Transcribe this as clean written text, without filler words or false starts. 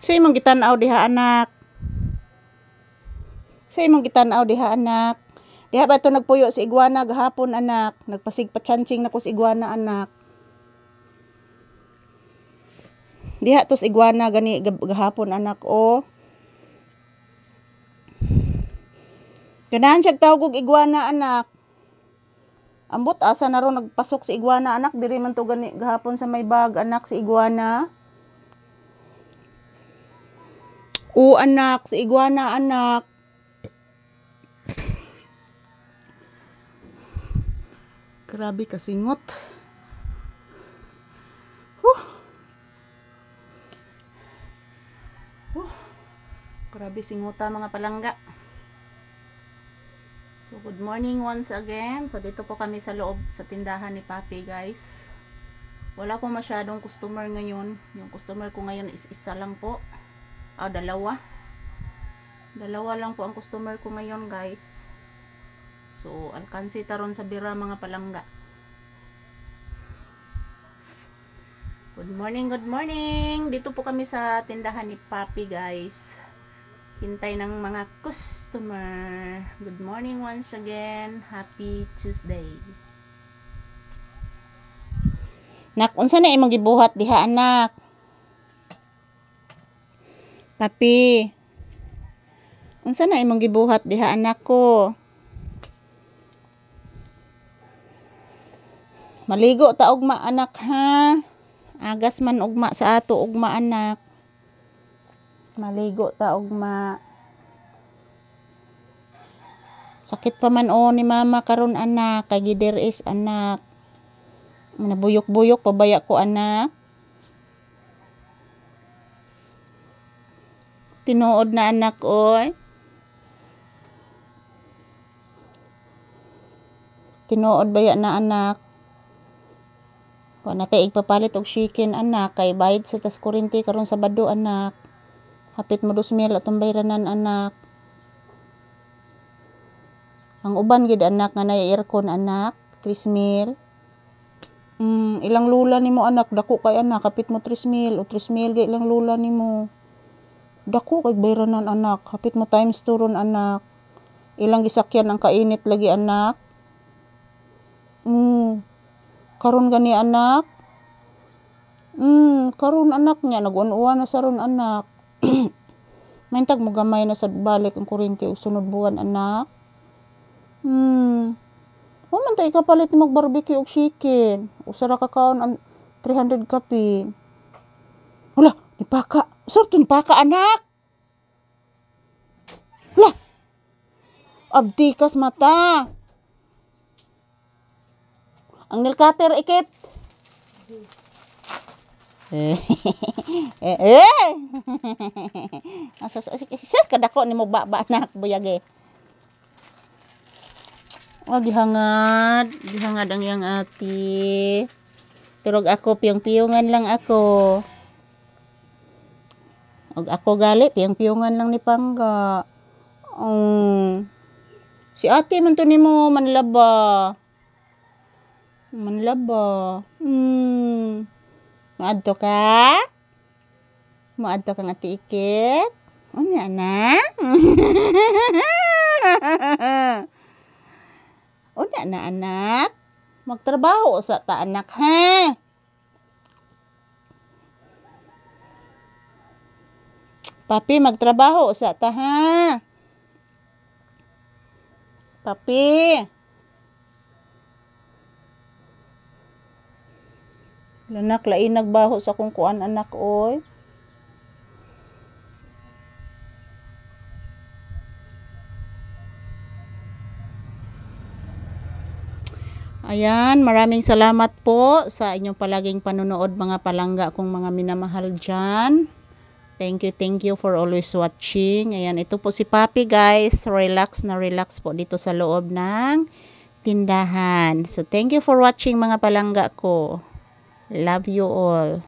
Sa imong gitan-aw diha anak. Sa imong gitan-aw diha anak. Diha ba ito nagpuyo si iguana gahapon anak. Nagpasigpatsansing na ko si iguana anak. Diha tos iguana gani gahapon anak o. Ganahan siya tawag og iguana anak. Ambot asa na ron nagpasok si iguana anak, diri man to gani gahapon sa may bag anak si iguana. O anak, si iguana anak. Grabe kasingot. Grabe singota mga palangga. So good morning once again. So dito po kami sa loob sa tindahan ni Papi guys. Wala po masyadong customer ngayon. Yung customer ko ngayon is isa lang po. Dalawa. Dalawa lang po ang customer ko ngayon guys. So alkansi taron sa bira mga palangga. Good morning, good morning. Dito po kami sa tindahan ni Papi guys. Hintay ng mga customer. Good morning once again. Happy Tuesday. Nak, unsa na imong gibuhat diha anak? Papi. Unsa na imong gibuhat diha anak ko? Maligo ta ugma anak ha. Agas man ugma sa ato ugma anak. Maligo ta ugma. Sakit pa man o ni mama karon anak, kay gider is anak. Manabuyok-buyok pabaya ko anak. Tinuod na anak oy. Tinuod baya na anak. Wa na tay igpapalit og chicken anak, kay bayad sa tas kuryente karon sa Sabado anak. Hapit mo 2,000 atong bayranan anak. Ang uban gid anak nga nay aircon anak, 3,000. Ilang lula nimo anak, dako kay anak, hapit mo 3,000 o 3,000 gay ilang lula nimo. Dako kay bayranan anak, hapit mo times 2 ron anak. Ilang gisakyan ang kainit lagi anak. Karon gani anak. Karon anak niya nag-uwan na sa ron anak. Maintag mo gamay na sa balik ang kuryente o sunod buwan anak. Man tay kapalit ni mag-barbecue og chicken. Usara ka kaon ang 300 kapi. Wala, nipaka. Sorto nipaka anak. Wala. Abdi kas mata. Ang nail cutter ikit. Asas kadako nimo baba anak buyage. Gihangad ang iyang ati. Turog ako piyong-piyongan lang ako. Og ako gali piyong-piyongan lang ni Pangga. Si ate man to nimo manlaba. Maadto ka? Maadto kang ati ikit? Unya na? Unya na anak? Magtrabaho sa ta anak ha? Papi magtrabaho sa ta ha? Papi. Lanak lain nagbaho sa kung kuan anak oy. Ayan, maraming salamat po sa inyong palaging panonood mga palangga kong mga minamahal dyan. Thank you for always watching. Ayan, ito po si Papi guys. Relax na relax po dito sa loob ng tindahan. So, thank you for watching mga palangga ko. Love you all.